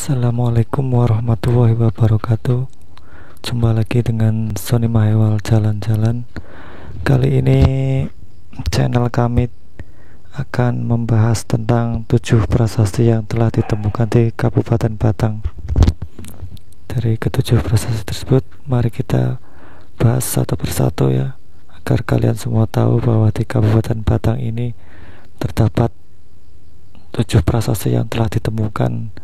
Assalamualaikum warahmatullahi wabarakatuh. Jumpa lagi dengan Sony Mahewal Jalan-Jalan. Kali ini channel kami akan membahas tentang 7 prasasti yang telah ditemukan di Kabupaten Batang. Dari ketujuh prasasti tersebut, mari kita bahas satu persatu ya, agar kalian semua tahu bahwa di Kabupaten Batang ini terdapat 7 prasasti yang telah ditemukan.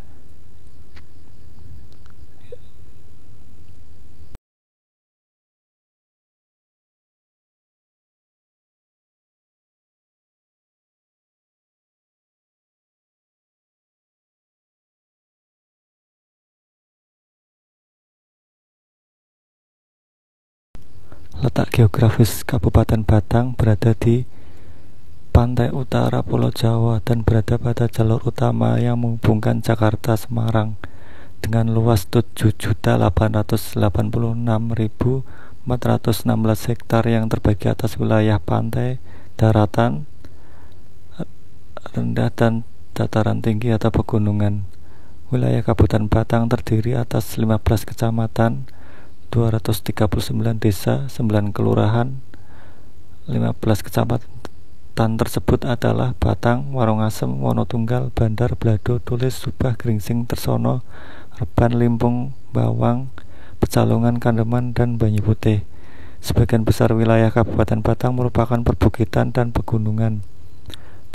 Letak geografis Kabupaten Batang berada di pantai utara Pulau Jawa dan berada pada jalur utama yang menghubungkan Jakarta Semarang dengan luas 7.886.416 hektar yang terbagi atas wilayah pantai, daratan rendah dan dataran tinggi atau pegunungan. Wilayah Kabupaten Batang terdiri atas 15 kecamatan, 239 desa, 9 kelurahan. 15 kecamatan tersebut adalah Batang, Warongasem, Wonotunggal, Bandar, Blado, Tulis, Subah, Gringsing, Tersono, Reban, Limpung, Bawang, Pecalungan, Kandeman, dan Banyu Putih. Sebagian besar wilayah Kabupaten Batang merupakan perbukitan dan pegunungan.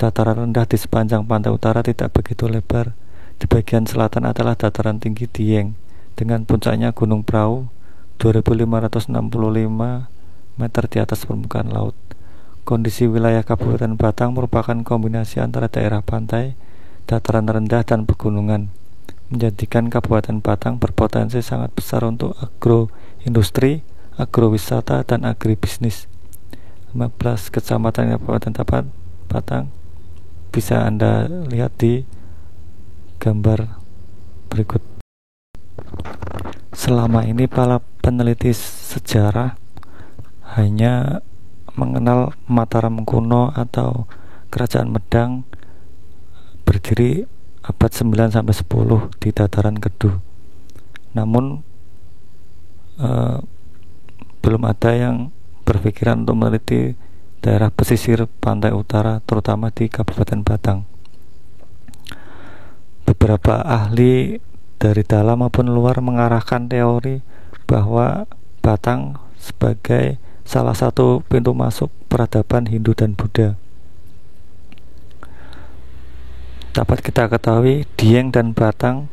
Dataran rendah di sepanjang pantai utara tidak begitu lebar. Di bagian selatan adalah dataran tinggi Dieng dengan puncaknya Gunung Prau 2565 meter di atas permukaan laut. Kondisi wilayah Kabupaten Batang merupakan kombinasi antara daerah pantai, dataran rendah, dan pegunungan, menjadikan Kabupaten Batang berpotensi sangat besar untuk agroindustri, agrowisata, dan agribisnis. 15 kecamatan Kabupaten Batang bisa Anda lihat di gambar berikut. Selama ini para peneliti sejarah hanya mengenal Mataram kuno atau Kerajaan Medang berdiri abad 9 sampai 10 di dataran Kedu. Namun belum ada yang berpikiran untuk meneliti daerah pesisir pantai utara, terutama di Kabupaten Batang. Beberapa ahli dari dalam maupun luar mengarahkan teori bahwa Batang sebagai salah satu pintu masuk peradaban Hindu dan Buddha. Dapat kita ketahui, Dieng dan Batang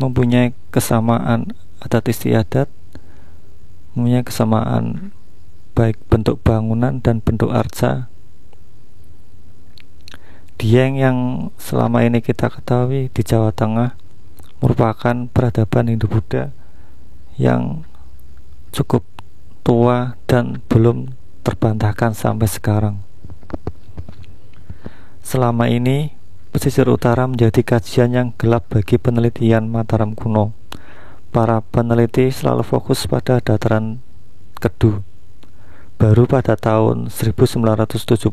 mempunyai kesamaan adat istiadat, mempunyai kesamaan baik bentuk bangunan dan bentuk arca. Dieng yang selama ini kita ketahui di Jawa Tengah merupakan peradaban Hindu-Buddha yang cukup tua dan belum terbantahkan sampai sekarang. Selama ini pesisir utara menjadi kajian yang gelap bagi penelitian Mataram kuno. Para peneliti selalu fokus pada dataran Kedu. Baru pada tahun 1977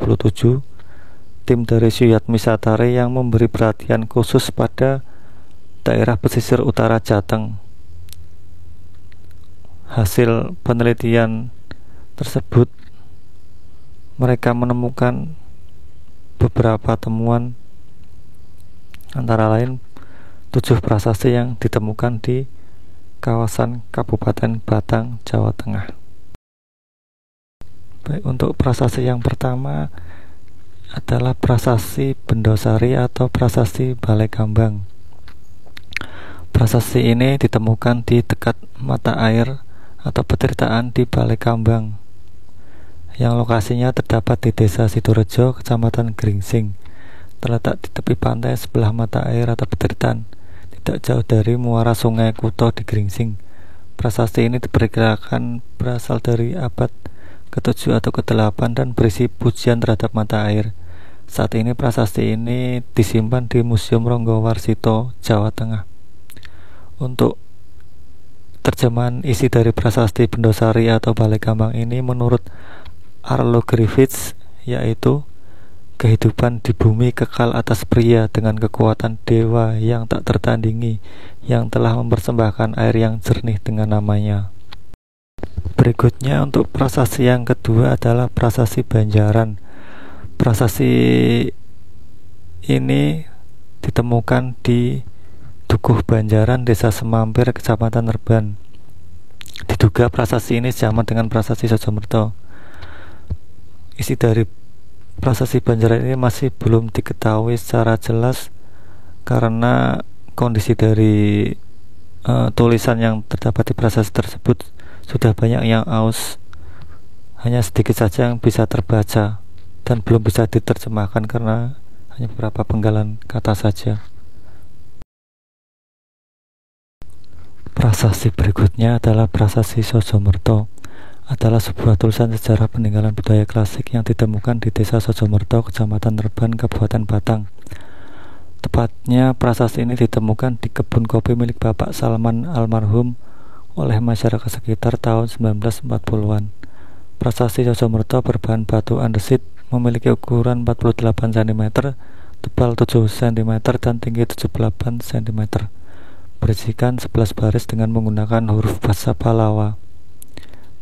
tim dari Suyat Misatare yang memberi perhatian khusus pada daerah pesisir utara Jateng. Hasil penelitian tersebut, mereka menemukan beberapa temuan, antara lain 7 prasasti yang ditemukan di kawasan Kabupaten Batang, Jawa Tengah. Baik, untuk prasasti yang pertama adalah prasasti Bendosari atau prasasti Balai Kambang. Prasasti ini ditemukan di dekat mata air atau petirtaan di Balai Kambang, yang lokasinya terdapat di Desa Sidorejo, Kecamatan Gringsing, terletak di tepi pantai sebelah mata air atau petirtaan, tidak jauh dari muara Sungai Kuto di Gringsing. Prasasti ini diperkirakan berasal dari abad ke-7 atau ke-8 dan berisi pujian terhadap mata air. Saat ini prasasti ini disimpan di Museum Ronggowarsito, Jawa Tengah. Untuk terjemahan isi dari prasasti Bendosari atau Balai Kambang ini menurut Arlo Griffiths, yaitu kehidupan di bumi kekal atas pria dengan kekuatan dewa yang tak tertandingi, yang telah mempersembahkan air yang jernih dengan namanya. Berikutnya untuk prasasti yang kedua adalah prasasti Banjaran. Prasasti ini ditemukan di Dukuh Banjaran, Desa Semampir, Kecamatan Rban. Diduga prasasti ini sama dengan prasasti Sojomerto. Isi dari prasasti Banjaran ini masih belum diketahui secara jelas karena kondisi dari tulisan yang terdapat di prasasti tersebut sudah banyak yang aus, hanya sedikit saja yang bisa terbaca dan belum bisa diterjemahkan karena hanya beberapa penggalan kata saja. Prasasti berikutnya adalah prasasti Sojomerto. Adalah sebuah tulisan sejarah peninggalan budaya klasik yang ditemukan di Desa Sojomerto, Kecamatan Rban, Kabupaten Batang. Tepatnya prasasti ini ditemukan di kebun kopi milik Bapak Salman almarhum oleh masyarakat sekitar tahun 1940-an. Prasasti Sojomerto berbahan batu andesit, memiliki ukuran 48 cm, tebal 7 cm, dan tinggi 78 cm. Berisikan 11 baris dengan menggunakan huruf bahasa Pallawa.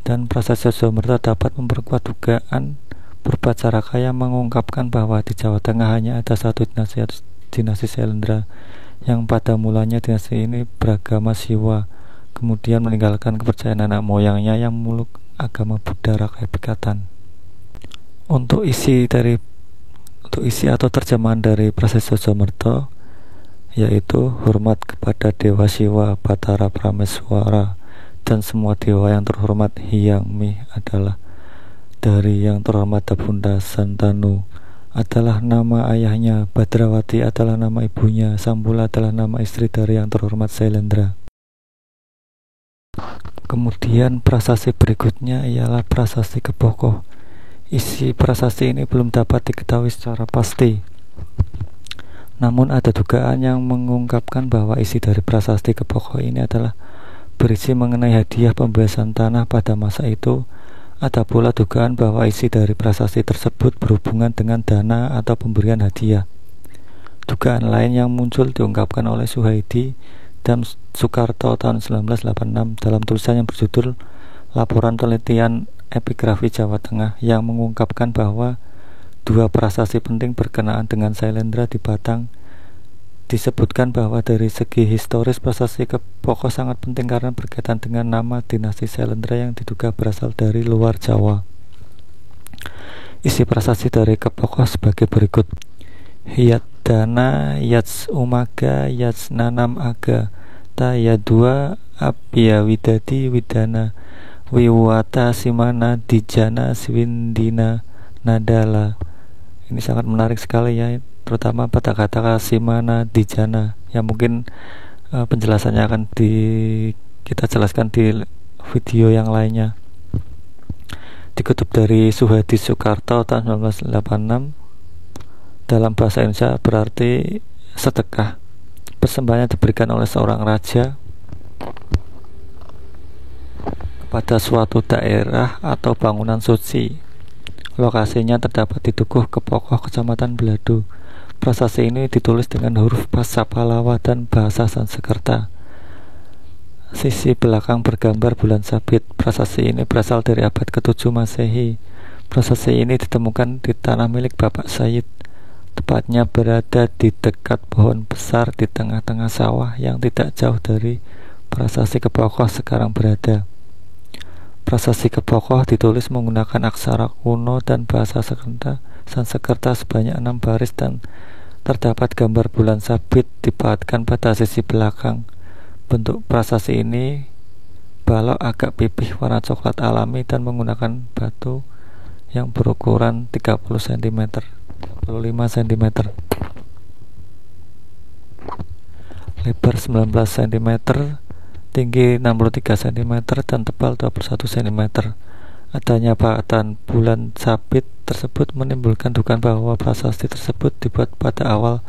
Dan prasasti Sojomerto dapat memperkuat dugaan Purbacaraka yang mengungkapkan bahwa di Jawa Tengah hanya ada satu dinasti Sailendra, yang pada mulanya dinasti ini beragama Siwa, kemudian meninggalkan kepercayaan anak moyangnya yang memeluk agama Buddha Rakai Pikatan. Untuk isi atau terjemahan dari prasasti Sojomerto, yaitu hormat kepada Dewa Siwa, Batara Prameswara, dan semua dewa yang terhormat. Hyang Mi adalah dari yang terhormat Bunda Santanu adalah nama ayahnya, Badrawati adalah nama ibunya, Sambula adalah nama istri dari yang terhormat Sailendra. Kemudian prasasti berikutnya ialah prasasti Kebokoh. Isi prasasti ini belum dapat diketahui secara pasti, namun ada dugaan yang mengungkapkan bahwa isi dari prasasti Kebokoh ini adalah berisi mengenai hadiah pembebasan tanah pada masa itu. Ada pula dugaan bahwa isi dari prasasti tersebut berhubungan dengan dana atau pemberian hadiah. Dugaan lain yang muncul diungkapkan oleh Suhaidi dan Soekarto tahun 1986 dalam tulisan yang berjudul Laporan Penelitian Epigrafi Jawa Tengah, yang mengungkapkan bahwa dua prasasti penting berkenaan dengan Sailendra di Batang. Disebutkan bahwa dari segi historis prasasti Kebokoh sangat penting karena berkaitan dengan nama dinasti Sailendra yang diduga berasal dari luar Jawa. Isi prasasti dari Kebokoh sebagai berikut: Hiyat dana yats umaga yats nanam aga ta yadua abya widadi widana wiwata simana dijana swindina nadala. Ini sangat menarik sekali ya, terutama pada kata simana dijana yang mungkin penjelasannya akan kita jelaskan di video yang lainnya. Dikutip dari Suhadi Soekarto tahun 1986, dalam bahasa Indonesia berarti sedekah. Persembahannya diberikan oleh seorang raja kepada suatu daerah atau bangunan suci. Lokasinya terdapat di Dukuh Kebokoh, Kecamatan Belado. Prasasti ini ditulis dengan huruf bahasa Pallawa dan bahasa Sanskerta. Sisi belakang bergambar bulan sabit. Prasasti ini berasal dari abad ke-7 Masehi. Prasasti ini ditemukan di tanah milik Bapak Said, tepatnya berada di dekat pohon besar di tengah-tengah sawah yang tidak jauh dari prasasti Kebokoh sekarang berada. Prasasti Kebokoh ditulis menggunakan aksara kuno dan bahasa Sanskerta sebanyak 6 baris dan terdapat gambar bulan sabit dipahatkan pada sisi belakang. Bentuk prasasti ini balok agak pipih warna coklat alami dan menggunakan batu yang berukuran 30 cm, 35 cm, lebar 19 cm, tinggi 63 cm, dan tebal 21 cm. Adanya pahatan bulan sabit tersebut menimbulkan dugaan bahwa prasasti tersebut dibuat pada awal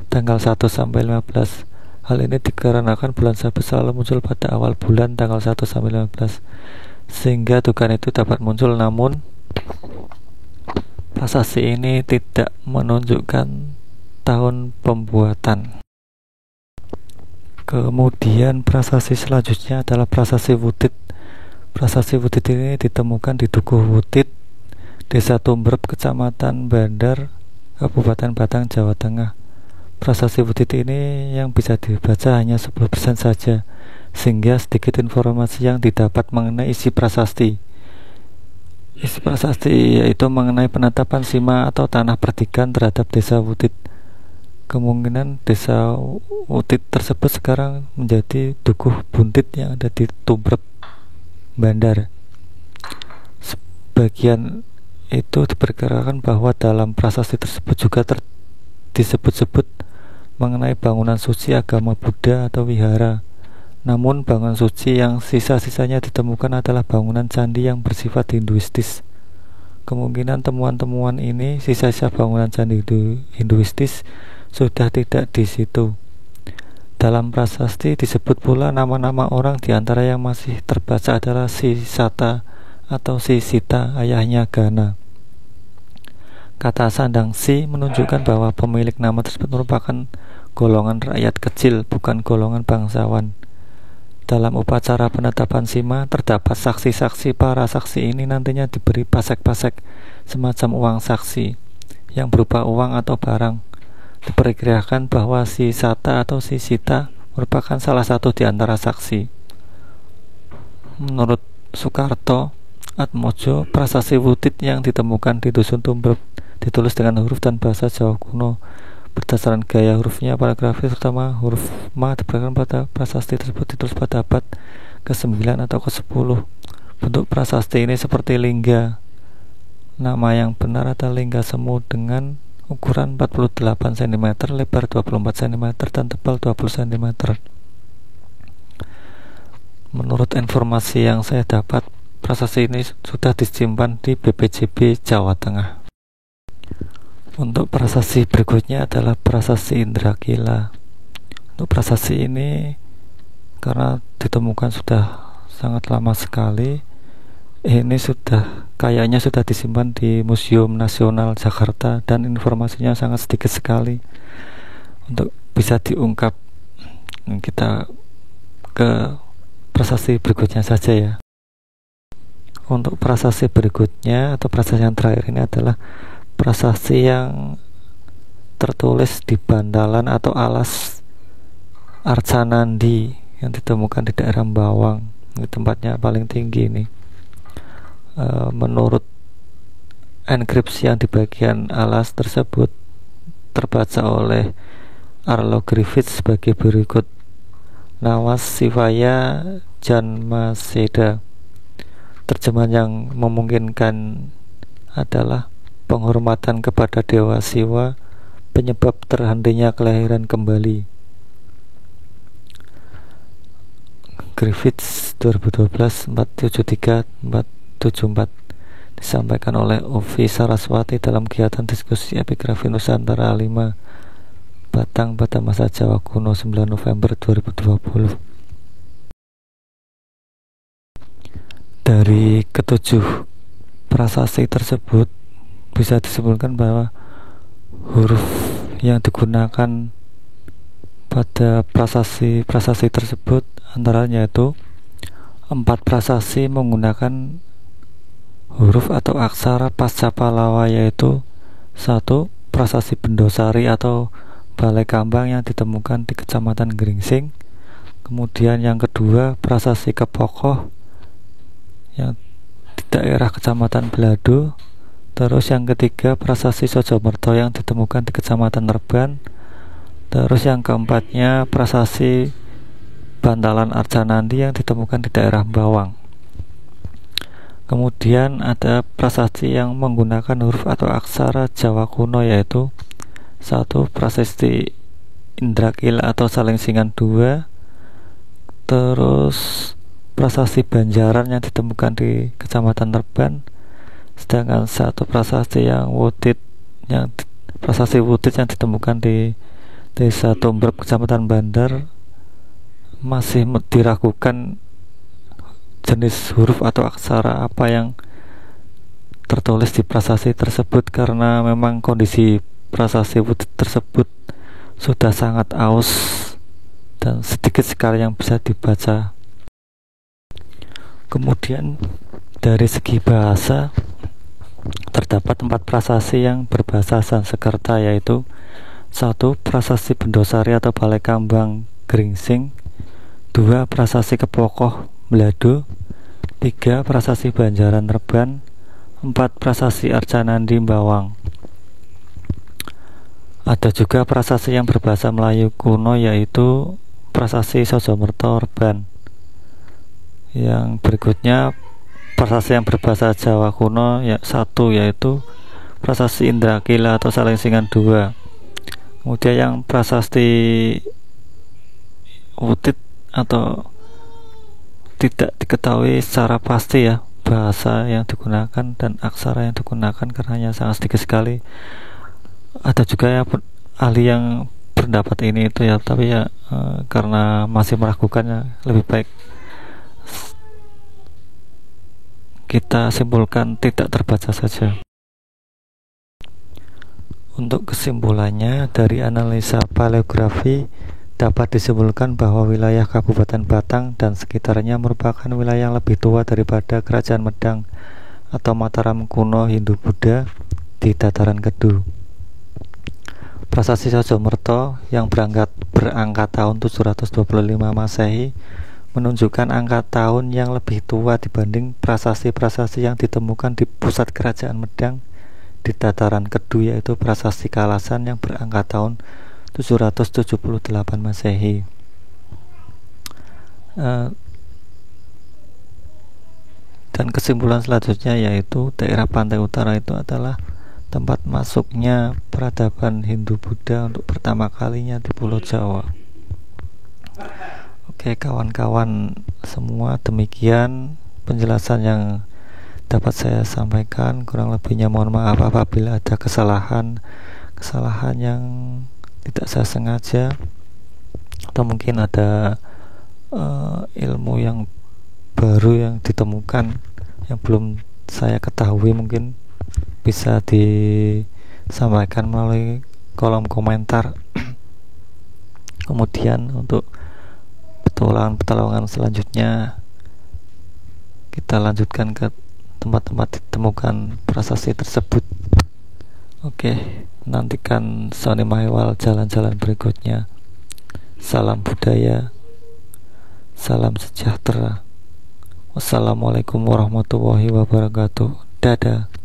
tanggal 1 sampai 15. Hal ini dikarenakan bulan sabit selalu muncul pada awal bulan tanggal 1 sampai 15, sehingga dugaan itu dapat muncul. Namun Prasasti ini tidak menunjukkan tahun pembuatan. Kemudian prasasti selanjutnya adalah prasasti Wutit. Prasasti Wutit ini ditemukan di Dukuh Wutit, Desa Tumbrep, Kecamatan Bandar, Kabupaten Batang, Jawa Tengah. Prasasti Wutit ini yang bisa dibaca hanya 10% saja, sehingga sedikit informasi yang didapat mengenai isi prasasti. Isi prasasti yaitu mengenai penetapan sima atau tanah perdikan terhadap Desa Wutit. Kemungkinan Desa Wutit tersebut sekarang menjadi Dukuh Buntit yang ada di Tumbrep, Bandar. Sebagian itu diperkirakan bahwa dalam prasasti tersebut juga disebut-sebut mengenai bangunan suci agama Buddha atau wihara. Namun bangunan suci yang sisa-sisanya ditemukan adalah bangunan candi yang bersifat hinduistis. Kemungkinan temuan-temuan ini, sisa-sisa bangunan candi hinduistis, sudah tidak di situ. Dalam prasasti disebut pula nama-nama orang, di antara yang masih terbaca adalah si Sata atau si Sita, ayahnya Gana. Kata sandang si menunjukkan bahwa pemilik nama tersebut merupakan golongan rakyat kecil, bukan golongan bangsawan. Dalam upacara penetapan sima terdapat saksi-saksi. Para saksi ini nantinya diberi pasek-pasek semacam uang saksi yang berupa uang atau barang. Diperkirakan bahwa si Sata atau si Sita merupakan salah satu di antara saksi. Menurut Soekarto Atmojo, prasasti Wutit yang ditemukan di Dusun Tumbrep ditulis dengan huruf dan bahasa Jawa kuno. Berdasarkan gaya hurufnya, paragrafis terutama huruf Ma diperkirakan pada prasasti tersebut ditulis pada abad ke-9 atau ke-10. Bentuk prasasti ini seperti lingga. Nama yang benar adalah lingga semu dengan ukuran 48 cm, lebar 24 cm, dan tebal 20 cm. Menurut informasi yang saya dapat, prasasti ini sudah disimpan di BPJB Jawa Tengah. Untuk prasasti berikutnya adalah prasasti Indrakila. Untuk prasasti ini karena ditemukan sudah sangat lama sekali, ini kayaknya sudah disimpan di Museum Nasional Jakarta dan informasinya sangat sedikit sekali untuk bisa diungkap. Kita ke prasasti berikutnya saja ya. Untuk prasasti berikutnya atau prasasti yang terakhir ini adalah prasasti yang tertulis di bandalan atau alas Arcanandi yang ditemukan di daerah Bawang. Ini tempatnya paling tinggi ini. Menurut enkripsi yang di bagian alas tersebut terbaca oleh Arlo Griffiths sebagai berikut: Nawas Sivaya Janmaseda. Terjemahan yang memungkinkan adalah penghormatan kepada Dewa Siwa, penyebab terhentinya kelahiran kembali. Griffiths 2012 473 474 disampaikan oleh Uvi Saraswati dalam kegiatan diskusi epigrafi Nusantara 5 Batang pada masa Jawa kuno 9 November 2020. Dari ketujuh prasasti tersebut bisa disebutkan bahwa huruf yang digunakan pada prasasti tersebut antaranya itu 4 prasasti menggunakan huruf atau aksara pasca Pallawa, yaitu 1. Prasasti Bendosari atau Balai Kambang yang ditemukan di Kecamatan Gringsing. Kemudian yang kedua, prasasti Kepokoh yang di daerah Kecamatan Belado. Terus yang ketiga, prasasti Sojomerto yang ditemukan di Kecamatan Rban. Terus yang keempatnya, prasasti Bantalan Arcanandi yang ditemukan di daerah Bawang. Kemudian ada prasasti yang menggunakan huruf atau aksara Jawa kuno, yaitu 1. Prasasti Indrakila atau Salengsingan 2. Terus prasasti Banjaran yang ditemukan di Kecamatan Rban. Sedangkan 1 prasasti prasasti Wutit yang ditemukan di Desa Tumbrep, Kecamatan Bandar, masih diragukan jenis huruf atau aksara apa yang tertulis di prasasti tersebut, karena memang kondisi prasasti tersebut sudah sangat aus dan sedikit sekali yang bisa dibaca. Kemudian dari segi bahasa, terdapat 4 prasasti yang berbahasa Sanskerta, yaitu 1. Prasasti Bendosari atau Balai Kambang Gringsing, 2. Prasasti Kepokoh Mlado, 3. Prasasti Banjaran Reban, 4. Prasasti Arcanandi Bawang. Ada juga prasasti yang berbahasa Melayu kuno, yaitu prasasti Sojomerto Reban. Yang berikutnya prasasti yang berbahasa Jawa kuno, 1, yaitu prasasti Indrakila atau Salengsingan 2. Kemudian yang prasasti Wutit atau tidak diketahui secara pasti ya bahasa yang digunakan dan aksara yang digunakan, karena hanya sangat sedikit sekali. Ada juga ya ahli yang berpendapat ini itu ya, tapi ya karena masih meragukannya, lebih baik kita simpulkan tidak terbaca saja. Untuk kesimpulannya, dari analisa paleografi dapat disimpulkan bahwa wilayah Kabupaten Batang dan sekitarnya merupakan wilayah yang lebih tua daripada Kerajaan Medang atau Mataram kuno Hindu-Buddha di dataran Kedu. Prasasti Sojomerto yang berangkat tahun 725 Masehi menunjukkan angka tahun yang lebih tua dibanding prasasti-prasasti yang ditemukan di pusat Kerajaan Medang di dataran Kedu, yaitu prasasti Kalasan yang berangkat tahun 778 Masehi. Dan kesimpulan selanjutnya yaitu daerah pantai utara itu adalah tempat masuknya peradaban Hindu-Buddha untuk pertama kalinya di Pulau Jawa. Oke kawan-kawan semua, demikian penjelasan yang dapat saya sampaikan. Kurang lebihnya mohon maaf apabila ada kesalahan yang tidak saya sengaja, atau mungkin ada ilmu yang baru yang ditemukan yang belum saya ketahui, mungkin bisa disampaikan melalui kolom komentar. Kemudian untuk petualangan selanjutnya kita lanjutkan ke tempat-tempat ditemukan prasasti tersebut. Oke, nantikan Sony Mahewal jalan-jalan berikutnya. Salam budaya, salam sejahtera. Wassalamualaikum warahmatullahi wabarakatuh. Dadah.